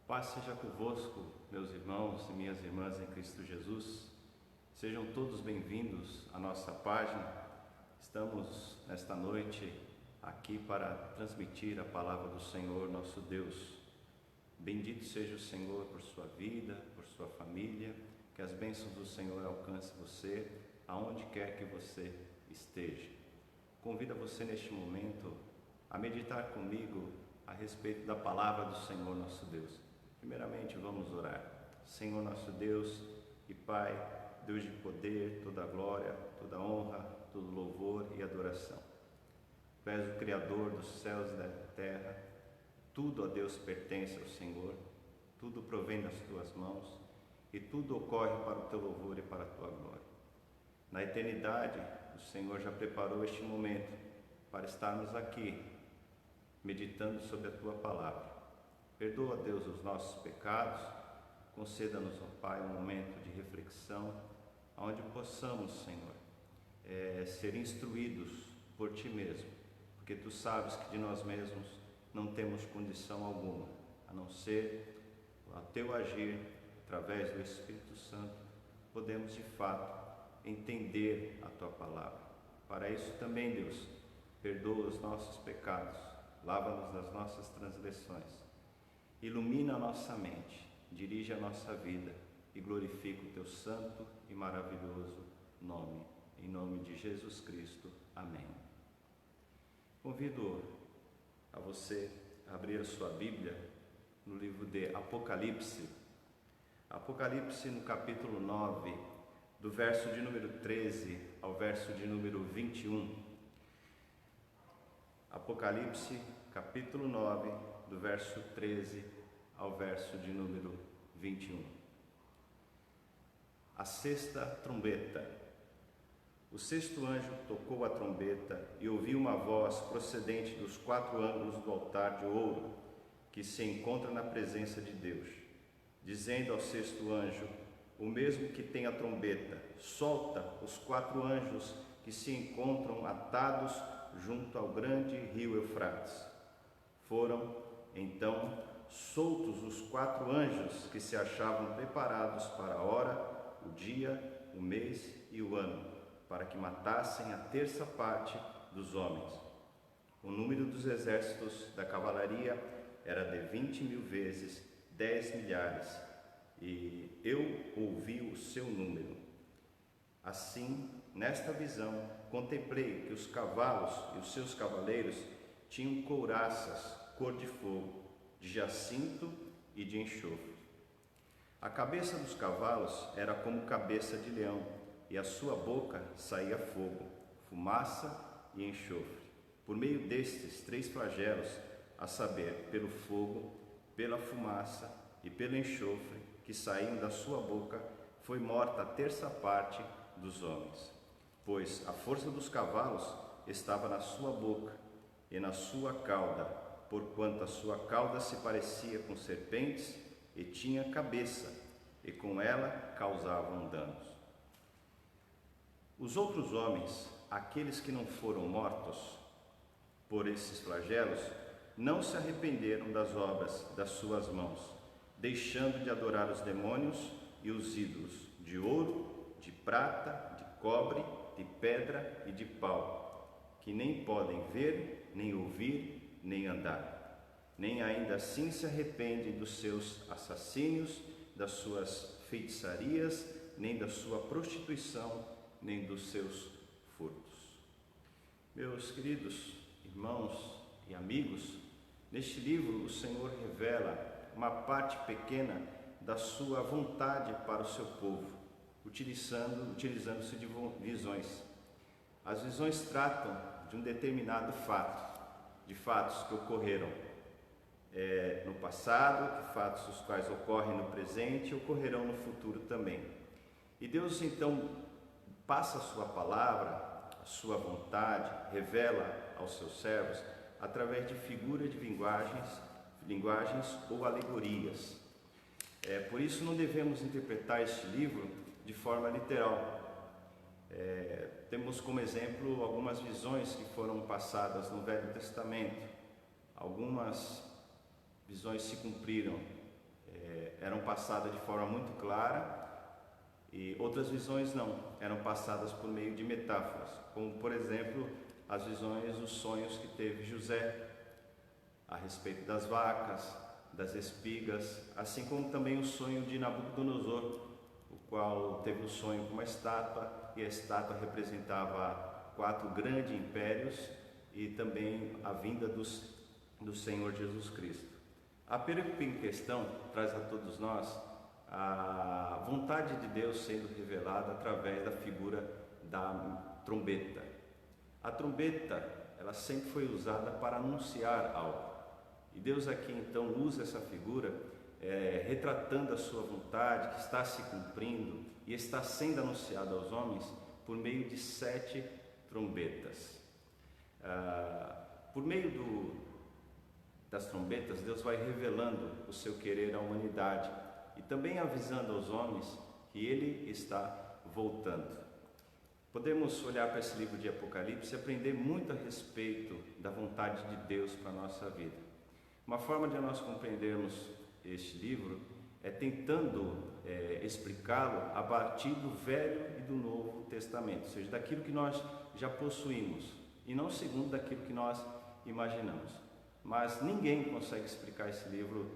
Paz seja convosco, meus irmãos e minhas irmãs em Cristo Jesus. Sejam todos bem-vindos à nossa página. Estamos nesta noite aqui para transmitir a palavra do Senhor, nosso Deus. Bendito seja o Senhor por sua vida, por sua família, que as bênçãos do Senhor alcancem você, aonde quer que você esteja. Convido você neste momento a meditar comigo a respeito da palavra do Senhor, nosso Deus. Primeiramente, vamos orar. Senhor, nosso Deus e Pai, Deus de poder, toda glória, toda honra, todo louvor e adoração. Tu és o Criador dos céus e da terra. Tudo, ó Deus, pertence ao Senhor. Tudo provém das tuas mãos e tudo ocorre para o teu louvor e para a tua glória. Na eternidade, o Senhor já preparou este momento para estarmos aqui, meditando sobre a tua palavra. Perdoa, Deus, os nossos pecados, conceda-nos, ó Pai, um momento de reflexão, onde possamos, Senhor, ser instruídos por Ti mesmo, porque Tu sabes que de nós mesmos não temos condição alguma, a não ser a Teu agir, através do Espírito Santo, podemos de fato entender a Tua palavra. Para isso também, Deus, perdoa os nossos pecados, lava-nos das nossas transgressões. Ilumina a nossa mente, dirige a nossa vida e glorifica o Teu santo e maravilhoso nome. Em nome de Jesus Cristo. Amém. Convido a você a abrir a sua Bíblia no livro de Apocalipse. Apocalipse no capítulo 9, do verso de número 13 ao verso de número 21. Apocalipse, capítulo 9, do verso 13 ao verso de número 21. A sexta trombeta. O sexto anjo tocou a trombeta e ouviu uma voz procedente dos quatro ângulos do altar de ouro, que se encontra na presença de Deus, dizendo ao sexto anjo, o mesmo que tem a trombeta, solta os quatro anjos que se encontram atados junto ao grande rio Eufrates. Foram, então, soltos os quatro anjos que se achavam preparados para a hora, o dia, o mês e o ano, para que matassem a terça parte dos homens. O número dos exércitos da cavalaria era de 20.000 vezes 10 milhares, e eu ouvi o seu número. Assim, nesta visão, contemplei que os cavalos e os seus cavaleiros tinham couraças cor de fogo, de jacinto e de enxofre. A cabeça dos cavalos era como cabeça de leão, e a sua boca saía fogo, fumaça e enxofre. Por meio destes três flagelos, a saber, pelo fogo, pela fumaça e pelo enxofre que saíam da sua boca, foi morta a terça parte dos homens. Pois a força dos cavalos estava na sua boca e na sua cauda, porquanto a sua cauda se parecia com serpentes e tinha cabeça, e com ela causavam danos. Os outros homens, aqueles que não foram mortos por esses flagelos, não se arrependeram das obras das suas mãos, deixando de adorar os demônios e os ídolos de ouro, de prata, de cobre, de pedra e de pau, que nem podem ver, nem ouvir, nem andar. Nem ainda assim se arrependem dos seus assassínios, das suas feitiçarias, nem da sua prostituição, nem dos seus furtos. Meus queridos irmãos e amigos, neste livro o Senhor revela uma parte pequena da sua vontade para o seu povo, utilizando-se de visões. As visões tratam de um determinado fato, de fatos que ocorreram no passado, de fatos os quais ocorrem no presente e ocorrerão no futuro também. E Deus então passa a sua palavra, a sua vontade, revela aos seus servos através de figuras de linguagens ou alegorias. Por isso não devemos interpretar este livro de forma literal. Temos como exemplo algumas visões que foram passadas no Velho Testamento. Algumas visões se cumpriram eram passadas de forma muito clara e outras visões não, eram passadas por meio de metáforas, como por exemplo as visões, os sonhos que teve José a respeito das vacas, das espigas, assim como também o sonho de Nabucodonosor, o qual teve o sonho com uma estátua, e a estátua representava 4 grandes impérios e também a vinda do Senhor Jesus Cristo. A perícope em questão traz a todos nós a vontade de Deus sendo revelada através da figura da trombeta. A trombeta, ela sempre foi usada para anunciar algo. E Deus aqui então usa essa figura retratando a sua vontade que está se cumprindo e está sendo anunciada aos homens por meio de 7 trombetas. Por meio das trombetas, Deus vai revelando o seu querer à humanidade e também avisando aos homens que Ele está voltando. Podemos olhar para esse livro de Apocalipse e aprender muito a respeito da vontade de Deus para a nossa vida. Uma forma de nós compreendermos este livro é tentando explicá-lo a partir do Velho e do Novo Testamento, ou seja, daquilo que nós já possuímos e não segundo daquilo que nós imaginamos. Mas ninguém consegue explicar esse livro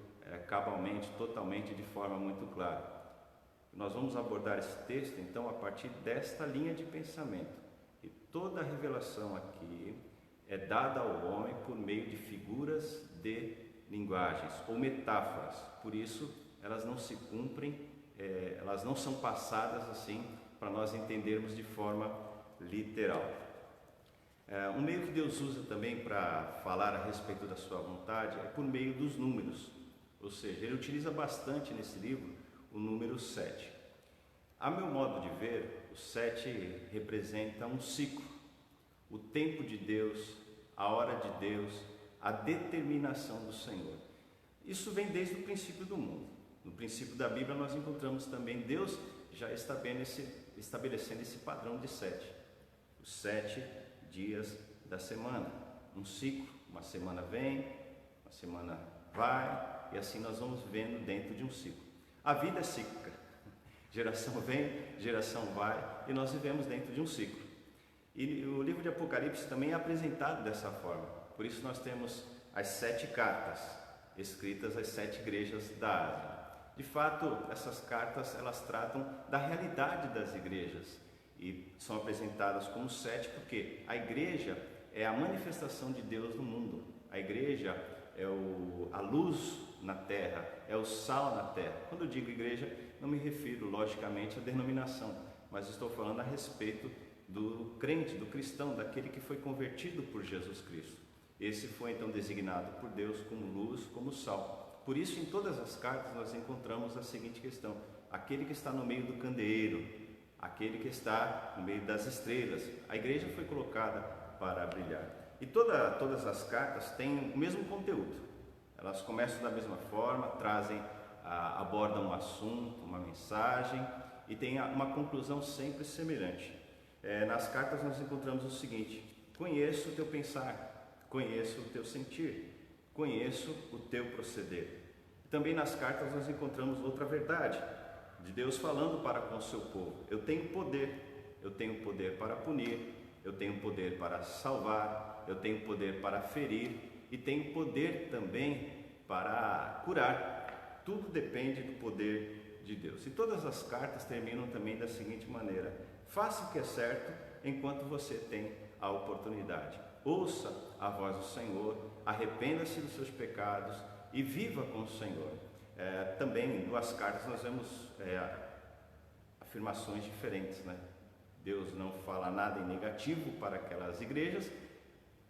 cabalmente, totalmente, de forma muito clara. Nós vamos abordar esse texto então a partir desta linha de pensamento. E toda a revelação aqui é dada ao homem por meio de figuras de linguagens ou metáforas. Por isso, elas não se cumprem, elas não são passadas assim para nós entendermos de forma literal. Um meio que Deus usa também para falar a respeito da sua vontade é por meio dos números, ou seja, Ele utiliza bastante nesse livro o número 7. A meu modo de ver, o 7 representa um ciclo, o tempo de Deus, a hora de Deus, a determinação do Senhor. Isso vem desde o princípio do mundo. No princípio da Bíblia nós encontramos também Deus já estabelecendo esse padrão de 7. Os 7 dias da semana, um ciclo, uma semana vem, uma semana vai, e assim nós vamos vendo dentro de um ciclo. A vida é cíclica, geração vem, geração vai, e nós vivemos dentro de um ciclo. E o livro de Apocalipse também é apresentado dessa forma, por isso nós temos as 7 cartas escritas às 7 igrejas da Ásia. De fato, essas cartas elas tratam da realidade das igrejas, e são apresentadas como 7 porque a igreja é a manifestação de Deus no mundo. A igreja é a luz na terra, é o sal na terra. Quando eu digo igreja, não me refiro logicamente à denominação, mas estou falando a respeito do crente, do cristão, daquele que foi convertido por Jesus Cristo. Esse foi então designado por Deus como luz, como sal. Por isso, em todas as cartas nós encontramos a seguinte questão: aquele que está no meio do candeeiro, aquele que está no meio das estrelas. A igreja foi colocada para brilhar. E todas as cartas têm o mesmo conteúdo. Elas começam da mesma forma, abordam um assunto, uma mensagem e tem uma conclusão sempre semelhante. Nas cartas nós encontramos o seguinte: conheço o teu pensar, conheço o teu sentir, conheço o teu proceder. Também nas cartas nós encontramos outra verdade de Deus falando para com o seu povo: eu tenho poder para punir, eu tenho poder para salvar, eu tenho poder para ferir e tenho poder também para curar. Tudo depende do poder de Deus. E todas as cartas terminam também da seguinte maneira: faça o que é certo enquanto você tem a oportunidade. Ouça a voz do Senhor, arrependa-se dos seus pecados e viva com o Senhor. Também em 2 cartas nós vemos afirmações diferentes, né? Deus não fala nada em negativo para aquelas igrejas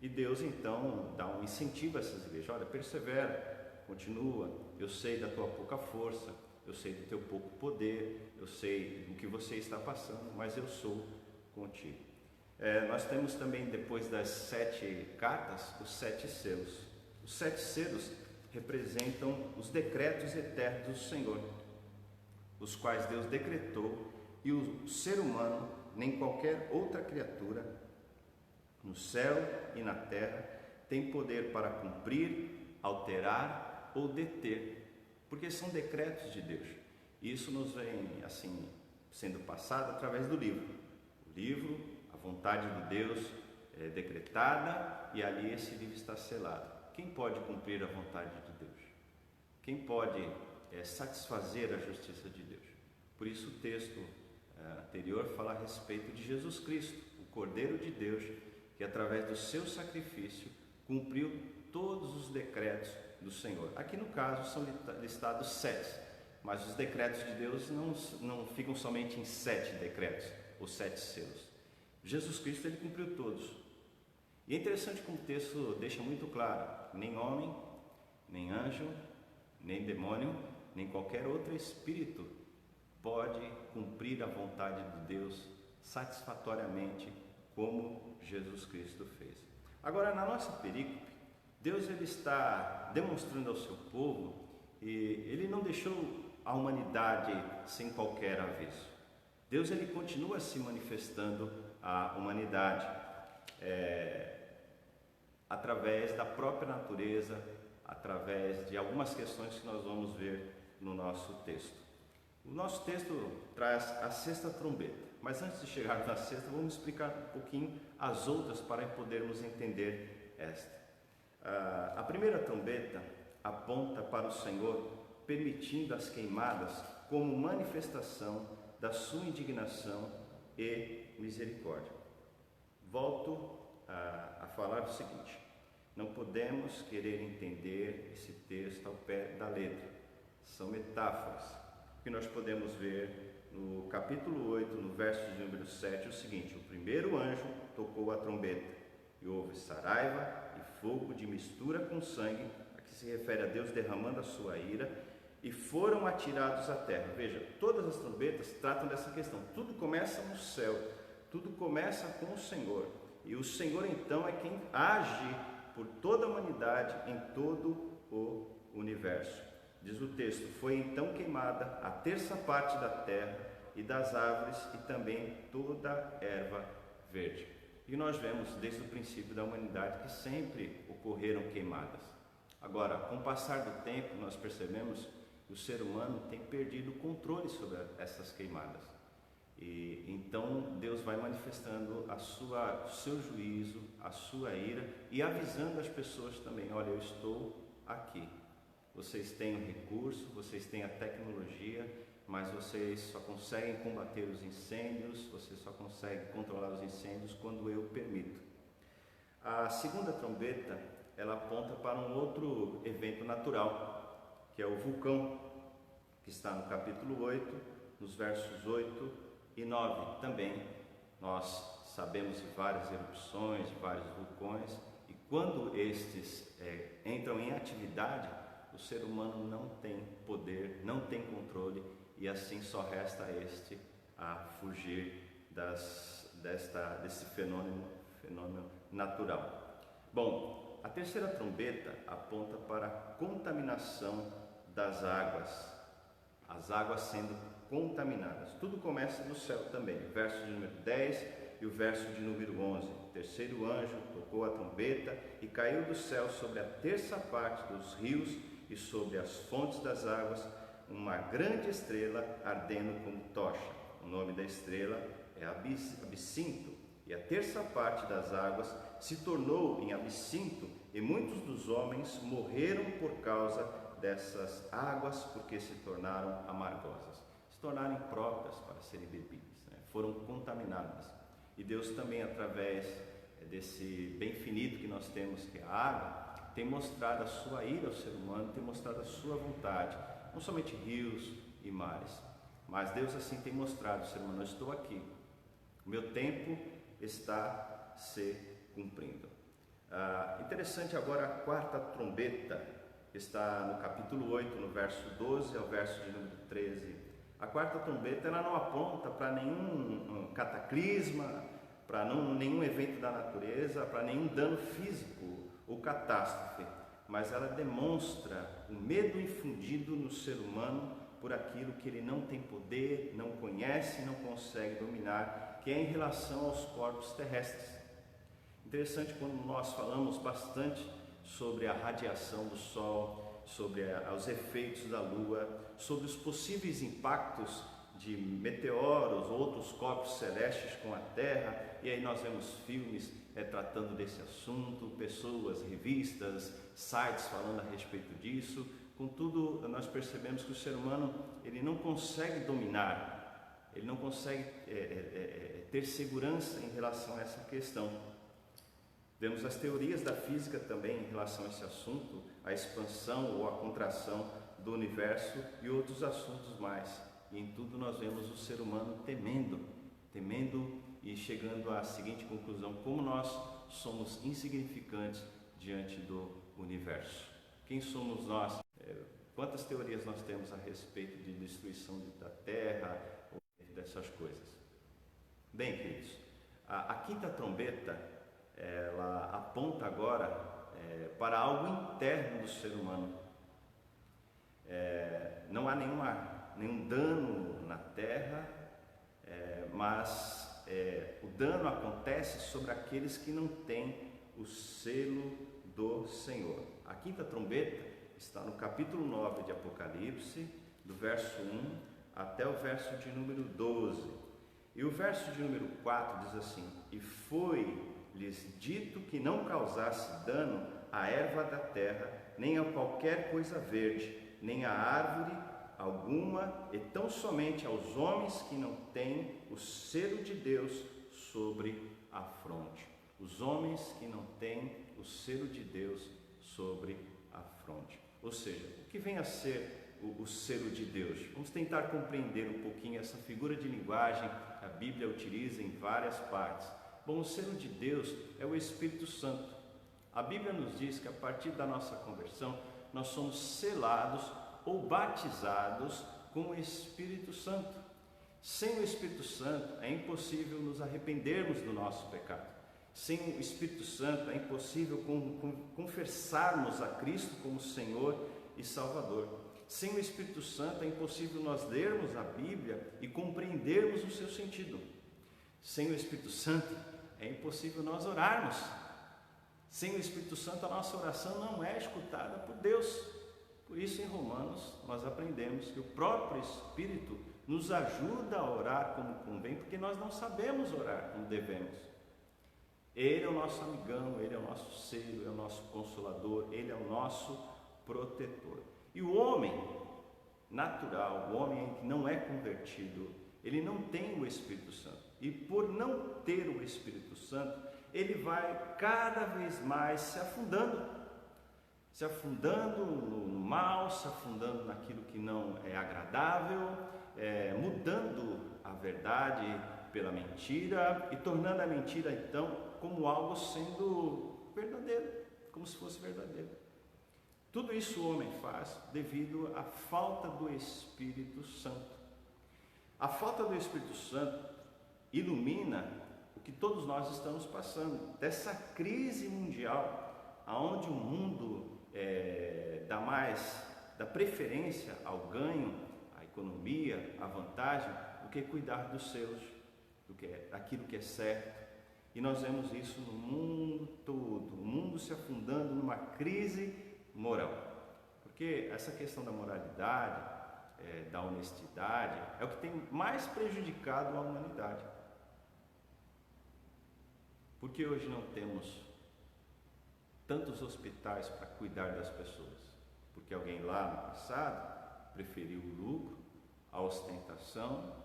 e Deus então dá um incentivo a essas igrejas: olha, persevera, continua, eu sei da tua pouca força, eu sei do teu pouco poder, eu sei do que você está passando, mas eu sou contigo. Nós temos também, depois das 7 cartas, os 7 selos. Os 7 selos representam os decretos eternos do Senhor, os quais Deus decretou, e o ser humano, nem qualquer outra criatura, no céu e na terra, tem poder para cumprir, alterar ou deter porque são decretos de Deus. E isso nos vem assim sendo passado através do livro. O livro, a vontade de Deus é decretada e ali esse livro está selado. Quem pode cumprir a vontade de Deus? Quem pode satisfazer a justiça de Deus? Por isso o texto anterior fala a respeito de Jesus Cristo, o Cordeiro de Deus, que através do seu sacrifício cumpriu todos os decretos do Senhor. Aqui no caso são listados 7, mas os decretos de Deus não ficam somente em 7 decretos ou 7 selos. Jesus Cristo ele cumpriu todos. E é interessante como o texto deixa muito claro: nem homem, nem anjo, nem demônio, nem qualquer outro espírito pode cumprir a vontade de Deus satisfatoriamente como Jesus Cristo fez. Agora, na nossa perícope, Deus ele está demonstrando ao seu povo e ele não deixou a humanidade sem qualquer aviso. Deus ele continua se manifestando à humanidade através da própria natureza, através de algumas questões que nós vamos ver no nosso texto. O nosso texto traz a sexta trombeta, mas antes de chegar na sexta, vamos explicar um pouquinho as outras para podermos entender esta. A primeira trombeta aponta para o Senhor, permitindo as queimadas como manifestação da sua indignação e misericórdia. Volto a falar o seguinte: não podemos querer entender esse texto ao pé da letra, são metáforas. O que nós podemos ver no capítulo 8, no verso de número 7, o seguinte: o primeiro anjo tocou a trombeta e houve saraiva e fogo de mistura com sangue, a que se refere a Deus derramando a sua ira, e foram atirados à terra. Veja, todas as trombetas tratam dessa questão. Tudo começa no céu, tudo começa com o Senhor, e o Senhor então é quem age por toda a humanidade em todo o universo. Diz o texto: foi então queimada a terça parte da terra e das árvores e também toda a erva verde. E nós vemos desde o princípio da humanidade que sempre ocorreram queimadas. Agora, com o passar do tempo, nós percebemos que o ser humano tem perdido o controle sobre essas queimadas. E então Deus vai manifestando o seu juízo, a sua ira e avisando as pessoas também: olha, eu estou aqui. Vocês têm o recurso, vocês têm a tecnologia, mas vocês só conseguem combater os incêndios, vocês só conseguem controlar os incêndios quando eu permito. A segunda trombeta, ela aponta para um outro evento natural, que é o vulcão, que está no capítulo 8, nos versos 8 e 9. Também nós sabemos de várias erupções, de vários vulcões, e quando estes entram em atividade, o ser humano não tem poder, não tem controle, e assim só resta a fugir desse fenômeno natural. Bom, a terceira trombeta aponta para a contaminação das águas, as águas sendo contaminadas. Tudo começa no céu também, o verso de número 10 e o verso de número 11. O terceiro anjo tocou a trombeta e caiu do céu sobre a terça parte dos rios e sobre as fontes das águas uma grande estrela ardendo como tocha. O nome da estrela é Absinto, e a terça parte das águas se tornou em absinto, e muitos dos homens morreram por causa dessas águas, porque se tornaram amargosas, se tornaram impróprias para serem bebidas, foram contaminadas. E Deus também, através desse bem finito que nós temos, que é a água, tem mostrado a sua ira ao ser humano, tem mostrado a sua vontade, não somente rios e mares, mas Deus assim tem mostrado ao ser humano: eu estou aqui, o meu tempo está se cumprindo. Interessante agora a quarta trombeta, que está no capítulo 8, no verso 12 ao verso de número 13. A quarta trombeta, ela não aponta para nenhum cataclisma, para nenhum evento da natureza, para nenhum dano físico ou catástrofe, mas ela demonstra o medo infundido no ser humano por aquilo que ele não tem poder, não conhece, não consegue dominar, que é em relação aos corpos terrestres. Interessante quando nós falamos bastante sobre a radiação do Sol, sobre os efeitos da Lua, sobre os possíveis impactos de meteoros, outros corpos celestes com a Terra, e aí nós vemos filmes tratando desse assunto, pessoas, revistas, sites falando a respeito disso. Contudo, nós percebemos que o ser humano ele não consegue dominar, ele não consegue ter segurança em relação a essa questão. Vemos as teorias da física também em relação a esse assunto, a expansão ou a contração do universo e outros assuntos mais. E em tudo nós vemos o ser humano temendo e chegando à seguinte conclusão: como nós somos insignificantes diante do universo. Quem somos nós? Quantas teorias nós temos a respeito de destruição da Terra, ou dessas coisas? Bem, queridos, a quinta trombeta, ela aponta agora para algo interno do ser humano. Não há nenhum dano na Terra, mas o dano acontece sobre aqueles que não têm o selo do Senhor. A quinta trombeta está no capítulo 9 de Apocalipse, do verso 1 até o verso de número 12. E o verso de número 4 diz assim: e foi-lhes dito que não causasse dano à erva da terra, nem a qualquer coisa verde, nem a árvore alguma, e tão somente aos homens que não têm o selo de Deus sobre a fronte. Os homens que não têm o selo de Deus sobre a fronte. Ou seja, o que vem a ser o selo de Deus? Vamos tentar compreender um pouquinho essa figura de linguagem que a Bíblia utiliza em várias partes. Bom, o selo de Deus é o Espírito Santo. A Bíblia nos diz que a partir da nossa conversão nós somos selados ou batizados com o Espírito Santo. Sem o Espírito Santo é impossível nos arrependermos do nosso pecado. Sem o Espírito Santo é impossível confessarmos a Cristo como Senhor e Salvador. Sem o Espírito Santo é impossível nós lermos a Bíblia e compreendermos o seu sentido. Sem o Espírito Santo é impossível nós orarmos. Sem o Espírito Santo a nossa oração não é escutada por Deus. Por isso, em Romanos, nós aprendemos que o próprio Espírito nos ajuda a orar como convém, porque nós não sabemos orar como devemos. Ele é o nosso amigão, Ele é o nosso selo, é o nosso consolador, Ele é o nosso protetor. E o homem natural, o homem que não é convertido, ele não tem o Espírito Santo. E por não ter o Espírito Santo, ele vai cada vez mais se afundando no mal, se afundando naquilo que não é agradável, mudando a verdade pela mentira e tornando a mentira então como algo sendo verdadeiro, como se fosse verdadeiro. Tudo isso o homem faz devido à falta do Espírito Santo. A falta do Espírito Santo ilumina o que todos nós estamos passando, dessa crise mundial, aonde o mundo dá preferência ao ganho, à economia, à vantagem, do que cuidar dos seus, daquilo que é certo. E nós vemos isso no mundo todo, o mundo se afundando numa crise moral, porque essa questão da moralidade, da honestidade, é o que tem mais prejudicado a humanidade. Porque hoje não temos tantos hospitais para cuidar das pessoas? Porque alguém lá no passado preferiu o lucro, a ostentação,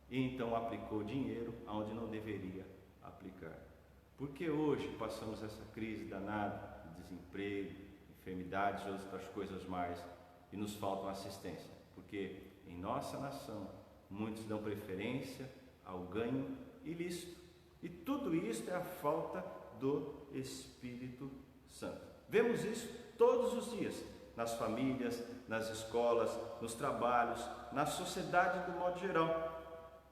e então aplicou dinheiro onde não deveria aplicar. Porque hoje passamos essa crise danada de desemprego, enfermidades e outras coisas mais, e nos falta assistência? Porque em nossa nação muitos dão preferência ao ganho ilícito, e tudo isso é a falta do Espírito Santo. Vemos isso todos os dias, nas famílias, nas escolas, nos trabalhos, na sociedade do modo geral.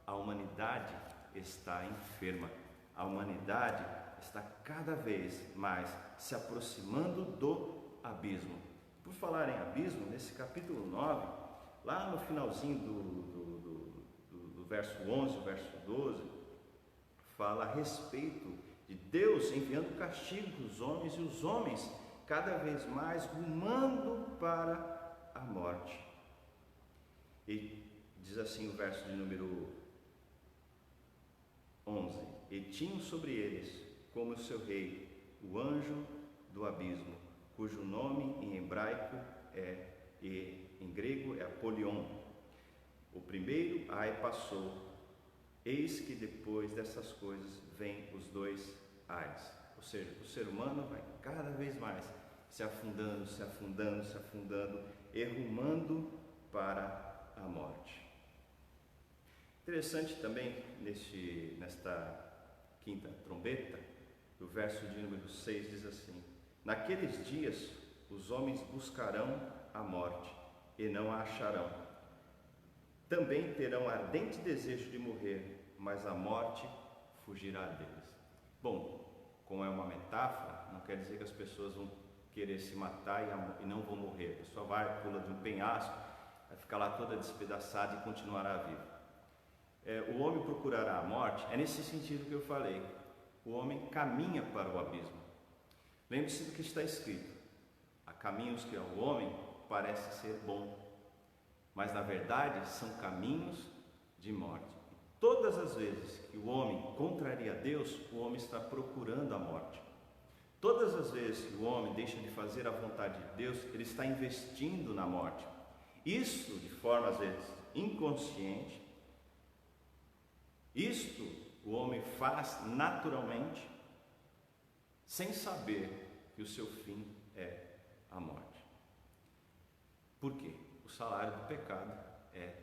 A humanidade está enferma, a humanidade está cada vez mais se aproximando do abismo. Por falar em abismo, nesse capítulo 9, lá no finalzinho do verso 11, verso 12, fala a respeito de Deus enviando castigo para os homens, e os homens cada vez mais rumando para a morte. E diz assim o verso de número 11: e tinham sobre eles como o seu rei o anjo do abismo, cujo nome em hebraico e em grego é Apolion. O primeiro ai passou, eis que depois dessas coisas vem os dois ais. Ou seja, o ser humano vai cada vez mais se afundando, se afundando, se afundando e rumando para a morte. Interessante também nesta quinta trombeta, o verso de número 6 diz assim: naqueles dias os homens buscarão a morte e não a acharão. Também terão ardente desejo de morrer, mas a morte fugirá deles. Bom, como é uma metáfora, não quer dizer que as pessoas vão querer se matar e não vão morrer. A pessoa vai, pula de um penhasco, vai ficar lá toda despedaçada e continuará viva. O homem procurará a morte, é nesse sentido que eu falei. O homem caminha para o abismo. Lembre-se do que está escrito: há caminhos que ao homem parece ser bom, mas na verdade são caminhos de morte. Todas as vezes que o homem contraria Deus, o homem está procurando a morte. Todas as vezes que o homem deixa de fazer a vontade de Deus, ele está investindo na morte. Isso de forma às vezes inconsciente. Isto o homem faz naturalmente, sem saber que o seu fim é a morte. Por quê? O salário do pecado é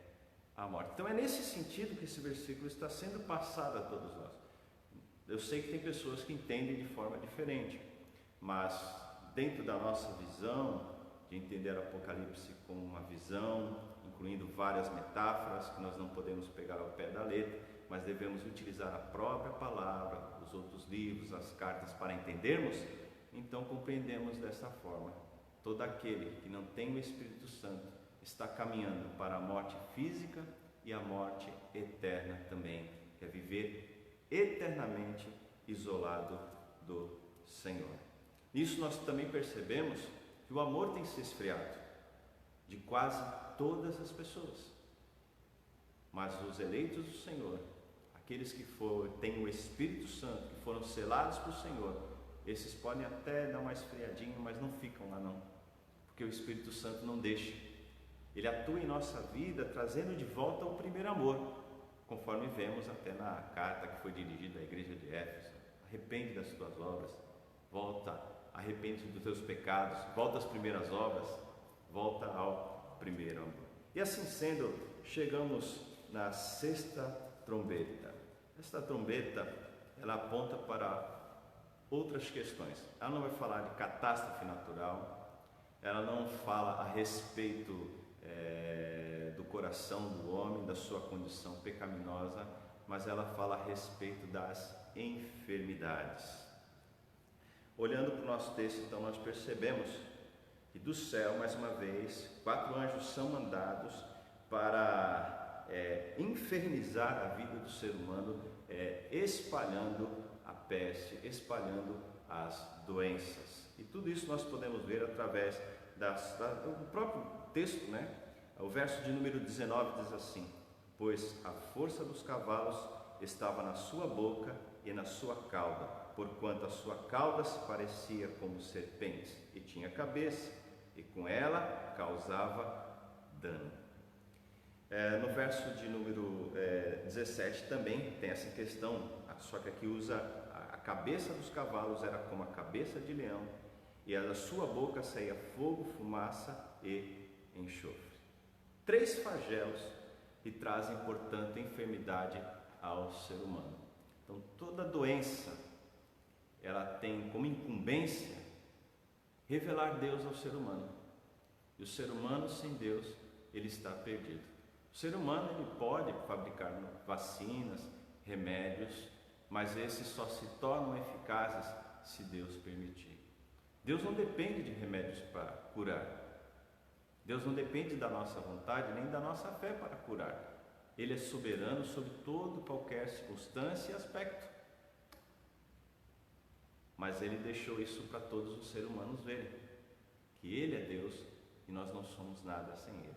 a morte. Então é nesse sentido que esse versículo está sendo passado a todos nós. Eu sei que tem pessoas que entendem de forma diferente, mas dentro da nossa visão de entender o Apocalipse como uma visão, incluindo várias metáforas que nós não podemos pegar ao pé da letra, mas devemos utilizar a própria palavra, os outros livros, as cartas para entendermos, então compreendemos dessa forma: todo aquele que não tem o Espírito Santo está caminhando para a morte física e a morte eterna também, que é viver eternamente isolado do Senhor. Nisso nós também percebemos que o amor tem se esfriado de quase todas as pessoas, mas os eleitos do Senhor, aqueles que têm o Espírito Santo, que foram selados por Senhor, esses podem até dar uma esfriadinha, mas não ficam lá não, porque o Espírito Santo não deixa. Ele atua em nossa vida trazendo de volta o primeiro amor, conforme vemos até na carta que foi dirigida à igreja de Éfeso: arrepende das tuas obras, volta, arrepende dos teus pecados, volta às primeiras obras, volta ao primeiro amor. E assim sendo, chegamos na sexta trombeta. Esta trombeta, ela aponta para outras questões. Ela não vai falar de catástrofe natural, ela não fala a respeito do coração do homem, da sua condição pecaminosa, mas ela fala a respeito das enfermidades. Olhando para o nosso texto, então, nós percebemos que do céu, mais uma vez, 4 anjos são mandados para infernizar a vida do ser humano, espalhando a peste, espalhando as doenças. E tudo isso nós podemos ver através do próprio texto, né? O verso de número 19 diz assim: pois a força dos cavalos estava na sua boca e na sua cauda, porquanto a sua cauda se parecia como serpentes, e tinha cabeça, e com ela causava dano. No verso de número 17 também tem essa questão, só que aqui usa a cabeça dos cavalos era como a cabeça de leão, e da sua boca saía fogo, fumaça e enxofre. 3 flagelos que trazem, portanto, enfermidade ao ser humano. Então, toda doença, ela tem como incumbência revelar Deus ao ser humano. E o ser humano sem Deus, ele está perdido. O ser humano, ele pode fabricar vacinas, remédios, mas esses só se tornam eficazes se Deus permitir. Deus não depende de remédios para curar. Deus não depende da nossa vontade nem da nossa fé para curar. Ele é soberano sobre qualquer circunstância e aspecto. mas Ele deixou isso para todos os seres humanos verem, que Ele é Deus e nós não somos nada sem Ele.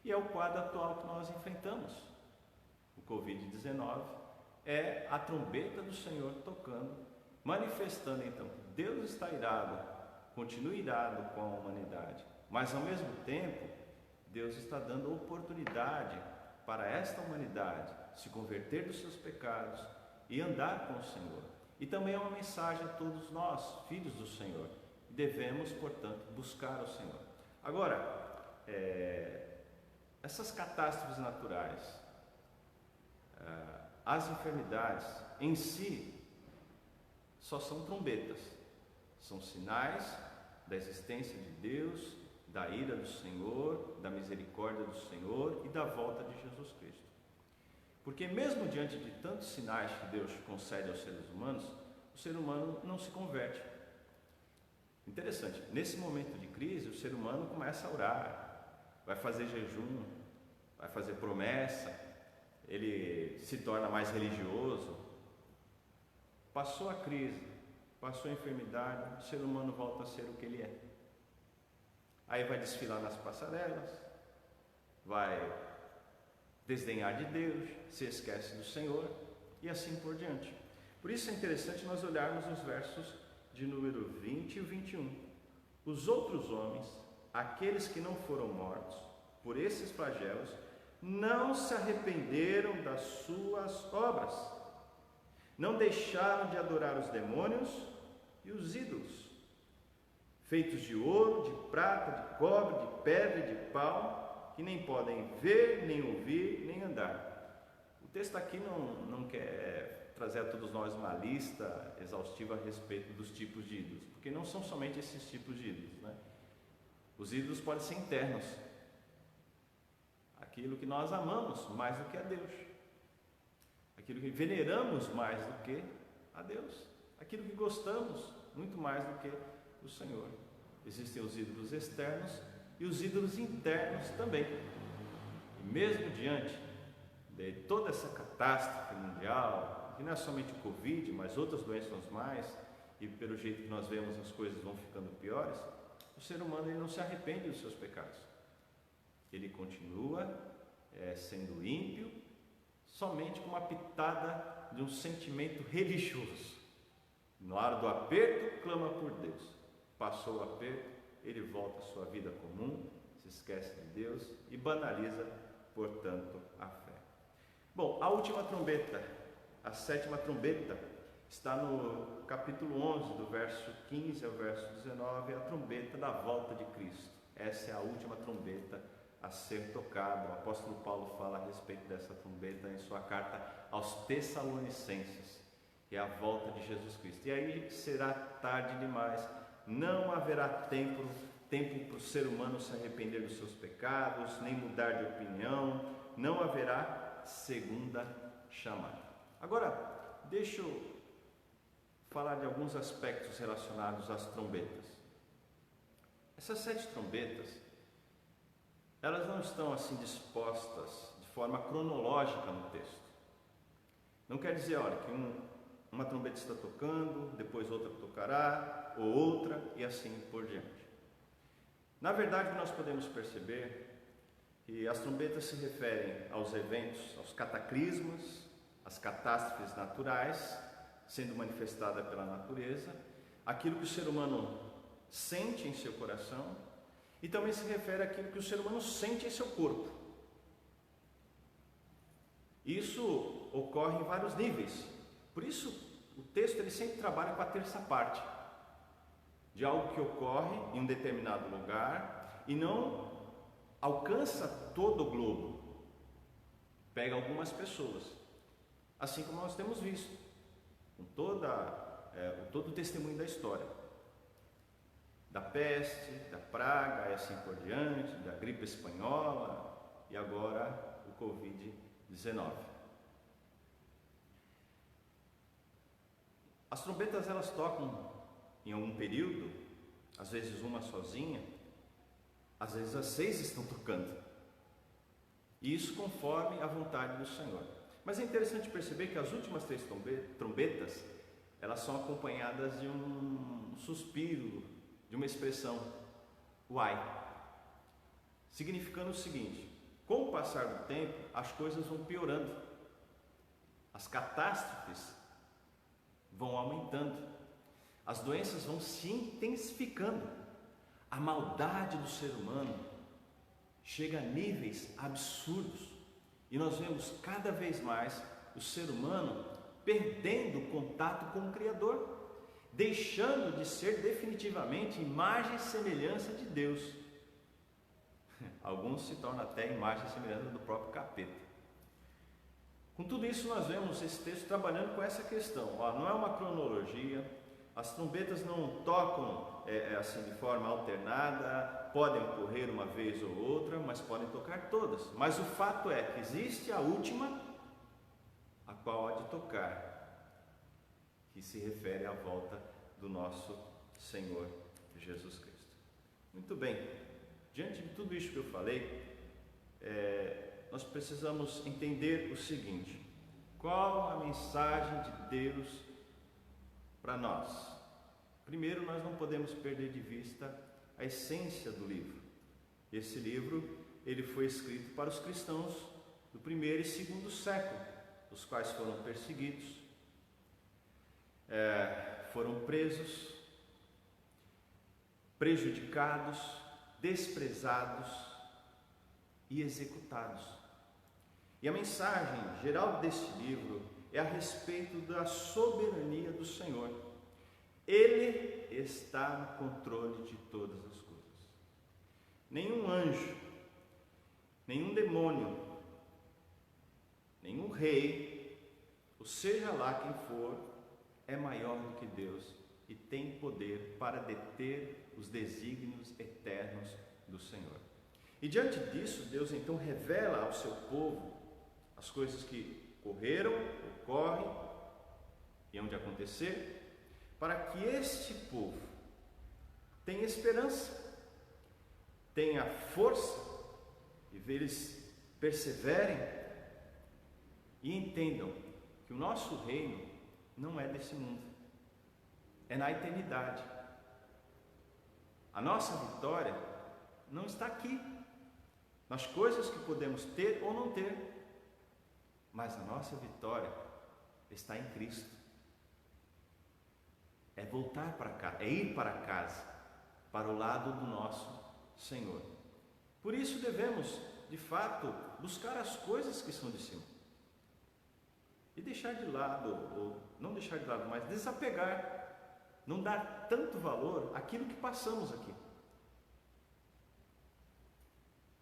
E é o quadro atual que nós enfrentamos. O Covid-19 é a trombeta do Senhor tocando, manifestando então que Deus está irado, continua irado com a humanidade, mas ao mesmo tempo Deus está dando oportunidade para esta humanidade se converter dos seus pecados e andar com o Senhor. E também é uma mensagem a todos nós, filhos do Senhor, devemos, portanto, buscar o Senhor. Agora, essas catástrofes naturais, as enfermidades em si, só são trombetas, são sinais da existência de Deus, da ira do Senhor, da misericórdia do Senhor e da volta de Jesus Cristo. Porque mesmo diante de tantos sinais que Deus concede aos seres humanos, o ser humano não se converte. Interessante, nesse momento de crise, o ser humano começa a orar, vai fazer jejum, vai fazer promessa, ele se torna mais religioso. Passou a crise, passou a enfermidade, o ser humano volta a ser o que ele é. Aí vai desfilar nas passarelas, vai desdenhar de Deus, se esquece do Senhor e assim por diante. Por isso é interessante nós olharmos os versos de número 20 e 21. Os outros homens, aqueles que não foram mortos por esses flagelos, não se arrependeram das suas obras, não deixaram de adorar os demônios e os ídolos, feitos de ouro, de prata, de cobre, de pedra e de pau, que nem podem ver, nem ouvir, nem andar. O texto aqui não quer trazer a todos nós uma lista exaustiva a respeito dos tipos de ídolos, porque não são somente esses tipos de ídolos, né? Os ídolos podem ser internos, aquilo que nós amamos mais do que a Deus, aquilo que veneramos mais do que a Deus, aquilo que gostamos muito mais do que o Senhor. Existem os ídolos externos e os ídolos internos também. E mesmo diante de toda essa catástrofe mundial, que não é somente o Covid, mas outras doenças mais, e pelo jeito que nós vemos as coisas vão ficando piores, o ser humano ele não se arrepende dos seus pecados. Ele continua sendo ímpio, somente com uma pitada de um sentimento religioso. No hora do aperto, clama por Deus. Passou o aperto, ele volta à sua vida comum, se esquece de Deus e banaliza, portanto, a fé. Bom, a última trombeta, a sétima trombeta, está no capítulo 11, do verso 15 ao verso 19, a trombeta da volta de Cristo. Essa é a última trombeta a ser tocada. O apóstolo Paulo fala a respeito dessa trombeta em sua carta aos Tessalonicenses, que é a volta de Jesus Cristo. E aí será tarde demais, não haverá tempo para o ser humano se arrepender dos seus pecados, nem mudar de opinião, não haverá segunda chamada. Agora, deixa eu falar de alguns aspectos relacionados às trombetas. Essas 7 trombetas, elas não estão assim dispostas de forma cronológica no texto. Não quer dizer, olha, que uma trombeta está tocando, depois outra tocará, ou outra, e assim por diante. Na verdade, nós podemos perceber que as trombetas se referem aos eventos, aos cataclismos, às catástrofes naturais, sendo manifestada pela natureza, aquilo que o ser humano sente em seu coração, e também se refere àquilo que o ser humano sente em seu corpo. Isso ocorre em vários níveis. Por isso, o texto ele sempre trabalha com a terça parte de algo que ocorre em um determinado lugar e não alcança todo o globo, pega algumas pessoas, assim como nós temos visto com todo o testemunho da história, da peste, da praga e assim por diante, da gripe espanhola e agora o Covid-19. As trombetas elas tocam em algum período, às vezes uma sozinha, às vezes as 6 estão tocando, e isso conforme a vontade do Senhor. Mas é interessante perceber que as últimas 3 trombetas, elas são acompanhadas de um suspiro, de uma expressão, uai, significando o seguinte: com o passar do tempo, as coisas vão piorando, as catástrofes vão aumentando, as doenças vão se intensificando, a maldade do ser humano chega a níveis absurdos, e nós vemos cada vez mais o ser humano perdendo o contato com o Criador, deixando de ser definitivamente imagem e semelhança de Deus. Alguns se tornam até imagem e semelhança do próprio capeta. Com tudo isso, nós vemos esse texto trabalhando com essa questão. Não é uma cronologia, as trombetas não tocam assim de forma alternada, podem ocorrer uma vez ou outra, mas podem tocar todas. Mas o fato é que existe a última, a qual há de tocar, que se refere à volta do nosso Senhor Jesus Cristo. Muito bem, diante de tudo isso que eu falei, nós precisamos entender o seguinte: qual a mensagem de Deus para nós? Primeiro, nós não podemos perder de vista a essência do livro. Esse livro, ele foi escrito para os cristãos do primeiro e segundo século, os quais foram perseguidos, foram presos, prejudicados, desprezados e executados. E a mensagem geral deste livro é a respeito da soberania do Senhor. Ele está no controle de todas as coisas. Nenhum anjo, nenhum demônio, nenhum rei, ou seja lá quem for, é maior do que Deus e tem poder para deter os desígnios eternos do Senhor. E diante disso, Deus então revela ao seu povo as coisas que ocorreram, ocorrem e hão de acontecer, para que este povo tenha esperança, tenha força, e eles perseverem e entendam que o nosso reino não é desse mundo, é na eternidade. A nossa vitória não está aqui, nas coisas que podemos ter ou não ter, mas a nossa vitória está em Cristo. É voltar para casa, é ir para casa, para o lado do nosso Senhor. Por isso devemos, de fato, buscar as coisas que são de cima e deixar de lado, ou não deixar de lado, mas desapegar, não dar tanto valor àquilo que passamos aqui,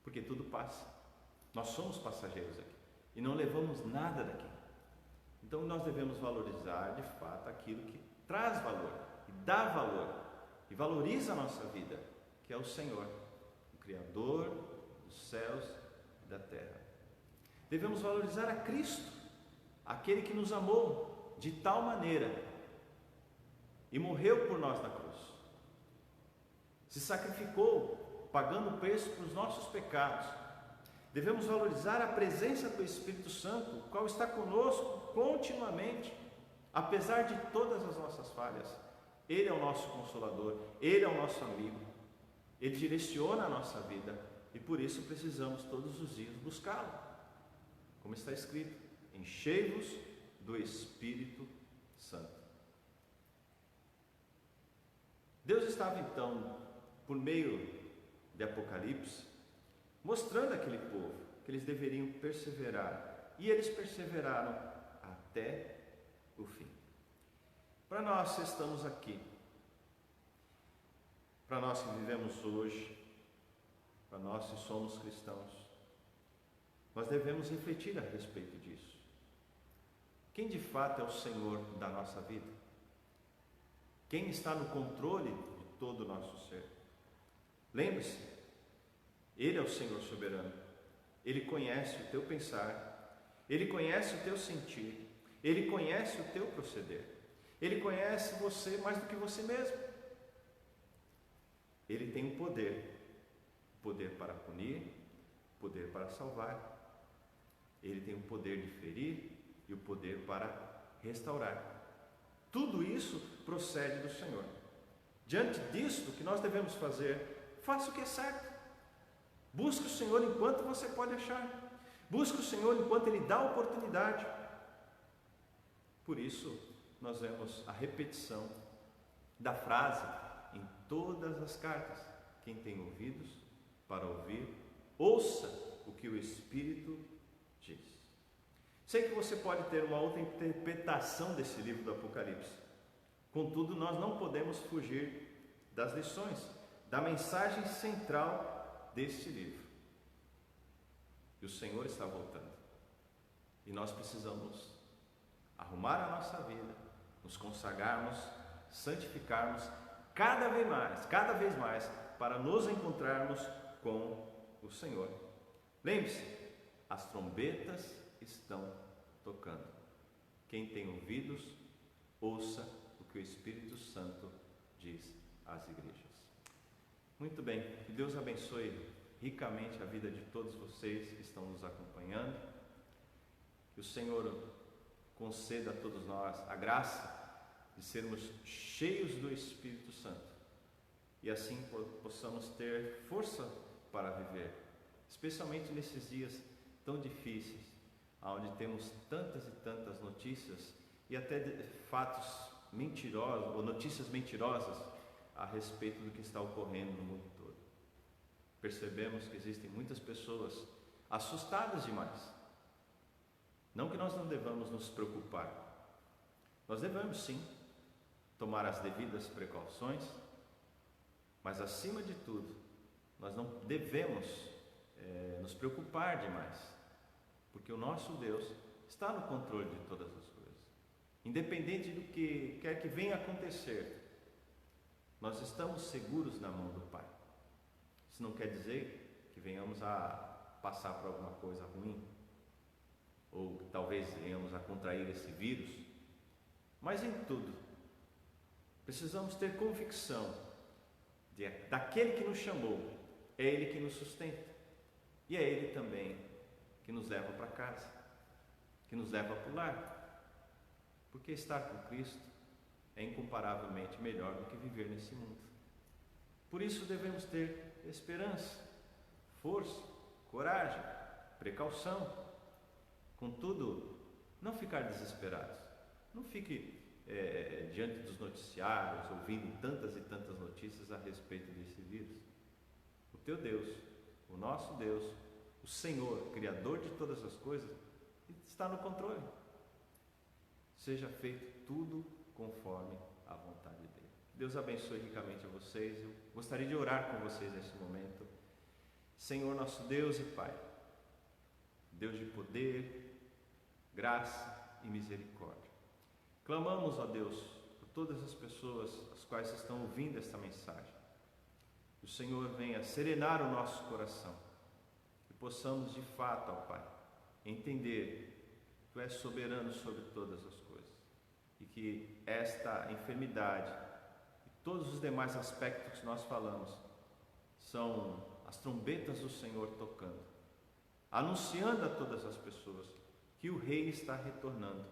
porque tudo passa. Nós somos passageiros aqui e não levamos nada daqui. Então nós devemos valorizar de fato aquilo que traz valor e dá valor e valoriza a nossa vida, que é o Senhor, o Criador dos céus e da terra. Devemos valorizar a Cristo, aquele que nos amou de tal maneira e morreu por nós na cruz, se sacrificou, pagando o preço por os nossos pecados. Devemos valorizar a presença do Espírito Santo, o qual está conosco continuamente, apesar de todas as nossas falhas. Ele é o nosso consolador, Ele é o nosso amigo, Ele direciona a nossa vida e por isso precisamos todos os dias buscá-lo. Como está escrito: enchei-vos do Espírito Santo. Deus estava então, por meio de Apocalipse, mostrando àquele povo que eles deveriam perseverar, e eles perseveraram até o fim. Para nós que estamos aqui, para nós que vivemos hoje, para nós que somos cristãos, nós devemos refletir a respeito disso. Quem de fato é o Senhor da nossa vida? Quem está no controle de todo o nosso ser? Lembre-se, Ele é o Senhor soberano. Ele conhece o teu pensar, Ele conhece o teu sentir, Ele conhece o teu proceder, Ele conhece você mais do que você mesmo. Ele tem o poder para punir, poder para salvar. Ele tem o poder de ferir e o poder para restaurar. Tudo isso procede do Senhor. Diante disso, o que nós devemos fazer? Faça o que é certo. Busque o Senhor enquanto você pode achar. Busque o Senhor enquanto Ele dá oportunidade. Por isso, nós vemos a repetição da frase em todas as cartas: quem tem ouvidos para ouvir, ouça o que o Espírito diz. Sei que você pode ter uma outra interpretação desse livro do Apocalipse. Contudo, nós não podemos fugir das lições, da mensagem central deste livro. E o Senhor está voltando. E nós precisamos arrumar a nossa vida, nos consagrarmos, santificarmos cada vez mais, para nos encontrarmos com o Senhor. Lembre-se, as trombetas estão tocando. Quem tem ouvidos, ouça o que o Espírito Santo diz às igrejas. Muito bem, que Deus abençoe ricamente a vida de todos vocês que estão nos acompanhando. Que o Senhor conceda a todos nós a graça de sermos cheios do Espírito Santo e assim possamos ter força para viver, especialmente nesses dias tão difíceis, onde temos tantas e tantas notícias e até fatos mentirosos ou notícias mentirosas a respeito do que está ocorrendo no mundo todo. Percebemos que existem muitas pessoas assustadas demais. Não que nós não devamos nos preocupar, nós devemos sim tomar as devidas precauções, mas acima de tudo, nós não devemos nos preocupar demais, porque o nosso Deus está no controle de todas as coisas. Independente do que quer que venha acontecer, nós estamos seguros na mão do Pai. Isso não quer dizer que venhamos a passar por alguma coisa ruim, ou talvez venhamos a contrair esse vírus, mas em tudo precisamos ter convicção daquele que nos chamou, é Ele que nos sustenta e é Ele também que nos leva para casa, que nos leva para o lar, porque estar com Cristo é incomparavelmente melhor do que viver nesse mundo. Por isso devemos ter esperança, força, coragem, precaução. Contudo, não ficar desesperados. Não fique diante dos noticiários, ouvindo tantas e tantas notícias a respeito desse vírus. O teu Deus, o nosso Deus, o Senhor, Criador de todas as coisas, está no controle. Seja feito tudo conforme a vontade dele. Deus abençoe ricamente a vocês. Eu gostaria de orar com vocês nesse momento. Senhor, nosso Deus e Pai, Deus de poder, graça e misericórdia, clamamos, ó Deus, por todas as pessoas as quais estão ouvindo esta mensagem. Que o Senhor venha serenar o nosso coração, que possamos de fato, ó Pai, entender que Tu és soberano sobre todas as coisas e que esta enfermidade e todos os demais aspectos que nós falamos são as trombetas do Senhor tocando, anunciando a todas as pessoas que o Rei está retornando,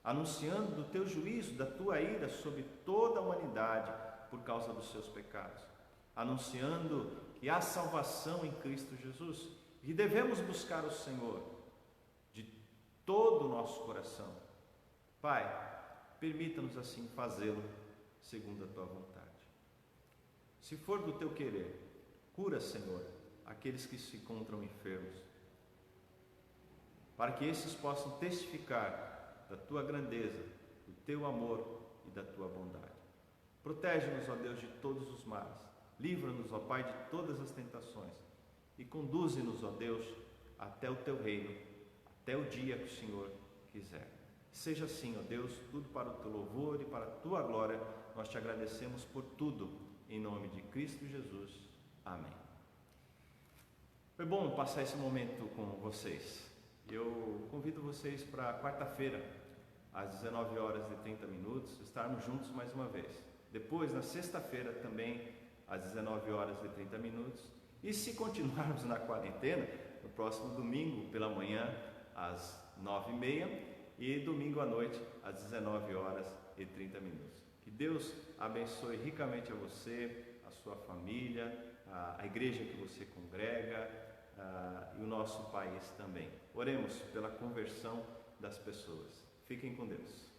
anunciando do Teu juízo, da Tua ira sobre toda a humanidade por causa dos seus pecados, anunciando que há salvação em Cristo Jesus e devemos buscar o Senhor de todo o nosso coração. Pai, permita-nos assim fazê-lo segundo a Tua vontade. Se for do Teu querer, cura, Senhor, aqueles que se encontram enfermos, para que esses possam testificar da Tua grandeza, do Teu amor e da Tua bondade. Protege-nos, ó Deus, de todos os males. Livra-nos, ó Pai, de todas as tentações. E conduze-nos, ó Deus, até o Teu reino, até o dia que o Senhor quiser. Seja assim, ó Deus, tudo para o Teu louvor e para a Tua glória. Nós Te agradecemos por tudo, em nome de Cristo Jesus. Amém. Foi bom passar esse momento com vocês. Eu convido vocês para quarta-feira, às 19 horas e 30 minutos, estarmos juntos mais uma vez. Depois, na sexta-feira, também, às 19 horas e 30 minutos. E se continuarmos na quarentena, no próximo domingo, pela manhã, às 9h30 e domingo à noite, às 19 horas e 30 minutos. Que Deus abençoe ricamente a você, a sua família, a igreja que você congrega e o nosso país também. Oremos pela conversão das pessoas. Fiquem com Deus.